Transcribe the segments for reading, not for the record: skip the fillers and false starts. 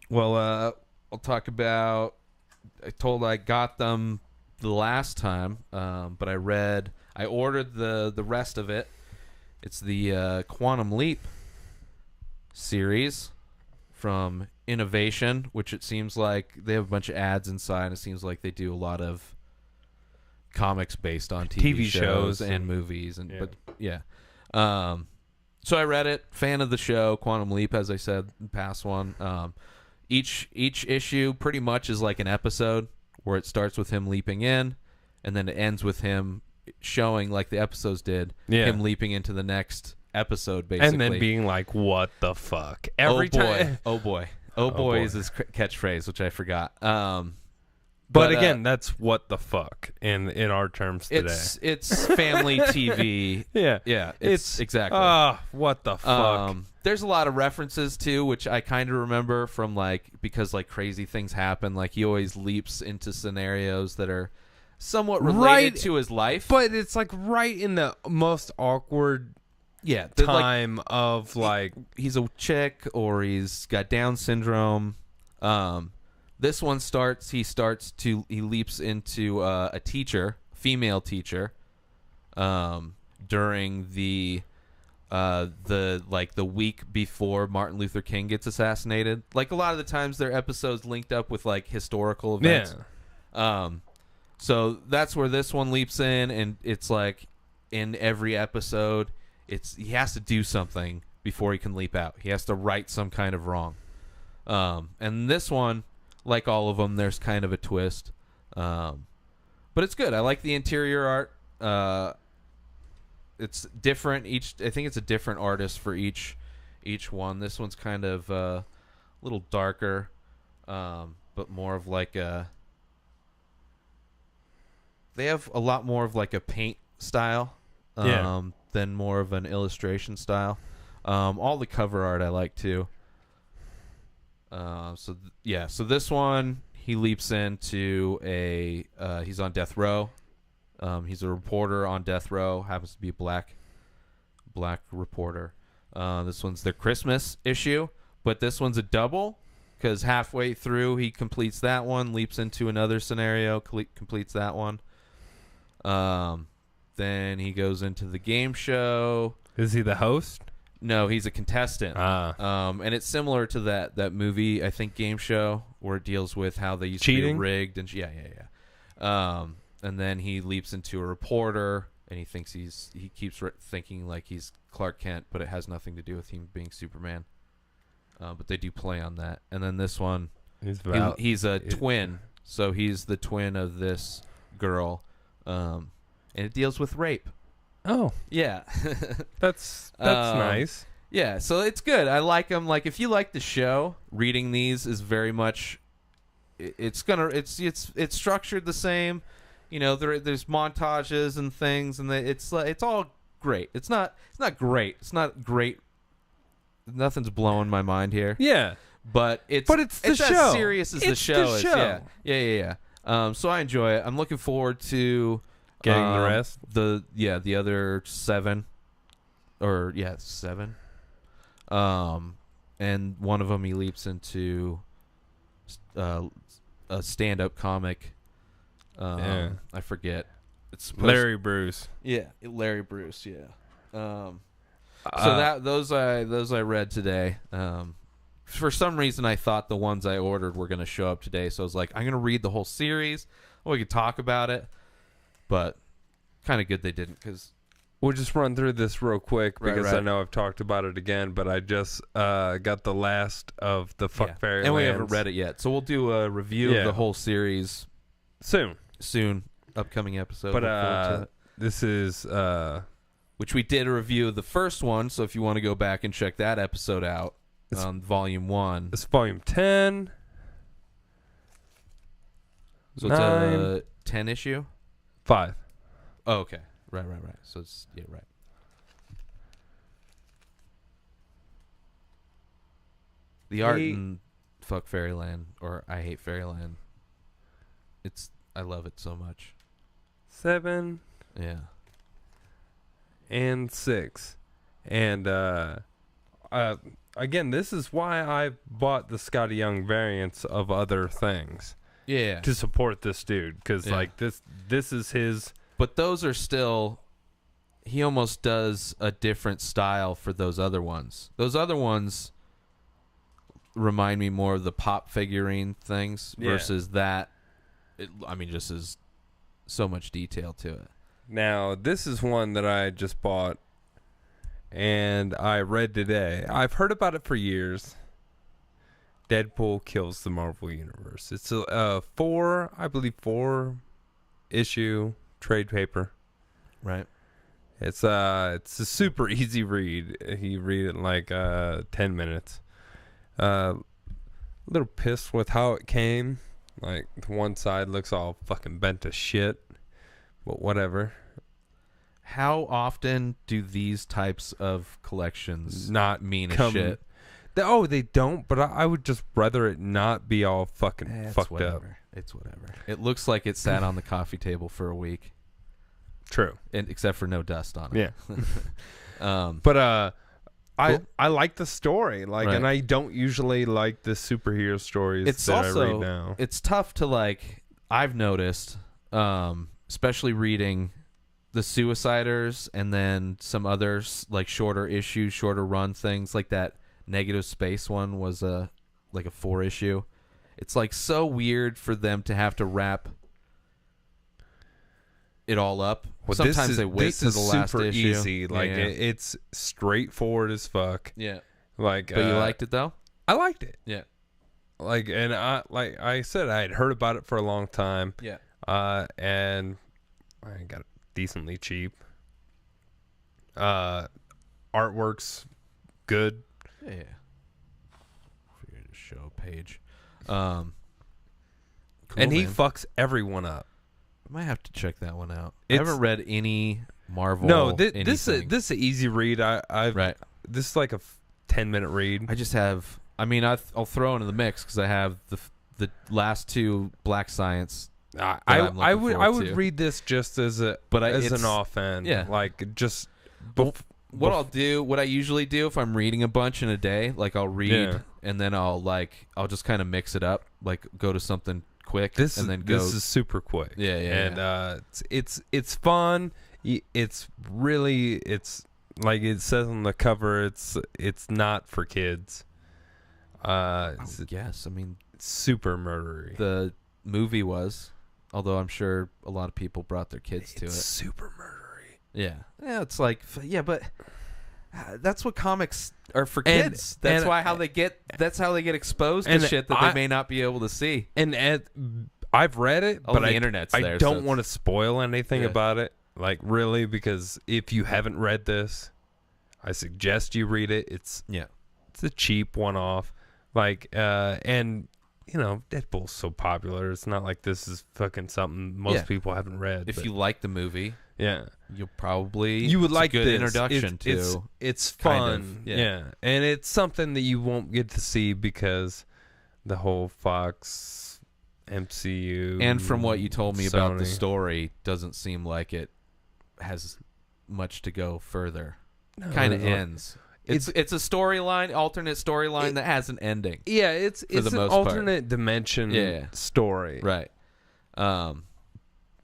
Well, I'll talk about. I got them the last time, but I ordered the rest of it. It's the Quantum Leap series from Innovation, which it seems like they have a bunch of ads inside. It seems like they do a lot of comics based on TV shows and movies, and but yeah. So I read it. Fan of the show, Quantum Leap, as I said in the past one. Each issue pretty much is like an episode where it starts with him leaping in, and then it ends with him showing, like the episodes did, him leaping into the next episode, basically. And then being like, what the fuck? Every time. Oh boy. Oh boy is his catchphrase, which I forgot. But again, that's what the fuck in our terms today. It's family TV. Yeah. It's exactly. What the fuck? There's a lot of references too, which I kind of remember from because crazy things happen. Like he always leaps into scenarios that are somewhat related to his life, but it's like right in the most awkward time of like he's a chick or he's got Down syndrome. This one he leaps into a teacher, female teacher, during the week before Martin Luther King gets assassinated. Like a lot of the times their episodes linked up with like historical events. Yeah. So that's where this one leaps in, and it's like in every episode, he has to do something before he can leap out. He has to right some kind of wrong. And this one, like all of them, there's kind of a twist. But it's good. I like the interior art. It's different. I think it's a different artist for each one. This one's kind of a little darker, but more of like they have a lot more of like a paint style than more of an illustration style. All the cover art I like too. So this one he leaps into he's on death row. He's a reporter on death row, happens to be a black reporter. This one's their Christmas issue, but this one's a double because halfway through he completes that one, leaps into another scenario, completes that one. Then he goes into the game show. Is he the host? No, he's a contestant. And it's similar to that movie, I think, game show, where it deals with how they used cheating? To be rigged and and then he leaps into a reporter, and he thinks he keeps thinking like he's Clark Kent, but it has nothing to do with him being Superman. But they do play on that. And then this one, he's a twin, so he's the twin of this girl, and it deals with rape. Oh yeah, that's nice. Yeah, so it's good. I like them. Like if you like the show, reading these is very much. It's structured the same. You know, there's montages and things, and it's all great. It's not great. It's not great. Nothing's blowing my mind here. Yeah, but it's the show. As serious as the show is. Yeah. So I enjoy it. I'm looking forward to getting the rest. The other 7, or 7. And one of them he leaps into a stand-up comic. I forget. It's Larry Bruce. Yeah, Larry Bruce. Yeah. So those I read today. For some reason, I thought the ones I ordered were going to show up today, so I was like, I'm going to read the whole series. We could talk about it, but kind of good they didn't, because we'll just run through this real quick because right. I know I've talked about it again, but I just got the last of the Fuck Fairyland. And we haven't read it yet. So we'll do a review of the whole series soon. Upcoming episode. But this is... which we did a review of the first one, so if you want to go back and check that episode out on Volume 1. It's Volume 10. So 9, it's a 10 issue? 5. Oh, okay. Right. So it's, right. The art in Fuck Fairyland, or I Hate Fairyland, I love it so much. 7. Yeah. And 6. And again, this is why I bought the Scotty Young variants of other things. Yeah. To support this dude, because like this is his. But those are still. He almost does a different style for those other ones. Those other ones remind me more of the pop figurine things versus that. Just is so much detail to it. Now, this is one that I just bought and I read today. I've heard about it for years. Deadpool kills the Marvel Universe. It's a 4 issue trade paper. Right. It's a super easy read. You read it in like 10 minutes. A little pissed with how it came. Like the one side looks all fucking bent to shit. But whatever. How often do these types of collections not mean a shit? They don't, but I would just rather it not be all fucking fucked up. It's whatever. It looks like it sat on the coffee table for a week. True. Except for no dust on it. Yeah. Cool. I like the story, and I don't usually like the superhero stories I read now. It's tough to I've noticed, especially reading the Suiciders and then some others shorter issues, shorter run things like that. Negative Space one was a 4 issue. It's so weird for them to have to wrap it all up. Well, sometimes they wait to the last issue. Easy. It's straightforward as fuck. Yeah. But you liked it though? I liked it. Yeah. And I said, I had heard about it for a long time. Yeah. And I got it decently cheap. Artwork's good. Yeah. Figured to show a page. Cool, and he fucks everyone up. I might have to check that one out. I haven't read any Marvel. No, this is an easy read. This is like a 10-minute read. I just have. I'll throw into the mix because I have the last 2 Black Science. I would read this just as an off end. Yeah. What I usually do if I'm reading a bunch in a day, I'll read and then I'll just kind of mix it up, go to something quick This is super quick. Yeah. And it's fun. It's like it says on the cover. It's not for kids. Yes, super murdery. The movie was, although I'm sure a lot of people brought their kids to it. Super murdery. Yeah, it's but that's what comics are for kids. That's how they get exposed to shit that they may not be able to see. And I've read it, but the internet's there. I don't want to spoil anything about it. Really, because if you haven't read this, I suggest you read it. It's a cheap one-off. And Deadpool's so popular. It's not like this is fucking something most people haven't read. If you like the movie, you would like a good introduction to. It's fun, and it's something that you won't get to see because the whole Fox MCU. And from what you told me Sony. about the story, doesn't seem like it has much to go further. Kind of ends. It's a storyline, alternate storyline that has an ending. Yeah, it's an alternate dimension story. Right.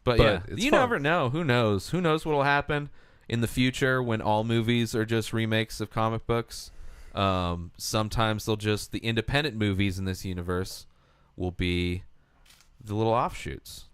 But you never know. Who knows? Who knows what will happen in the future when all movies are just remakes of comic books? Sometimes the independent movies in this universe will be the little offshoots.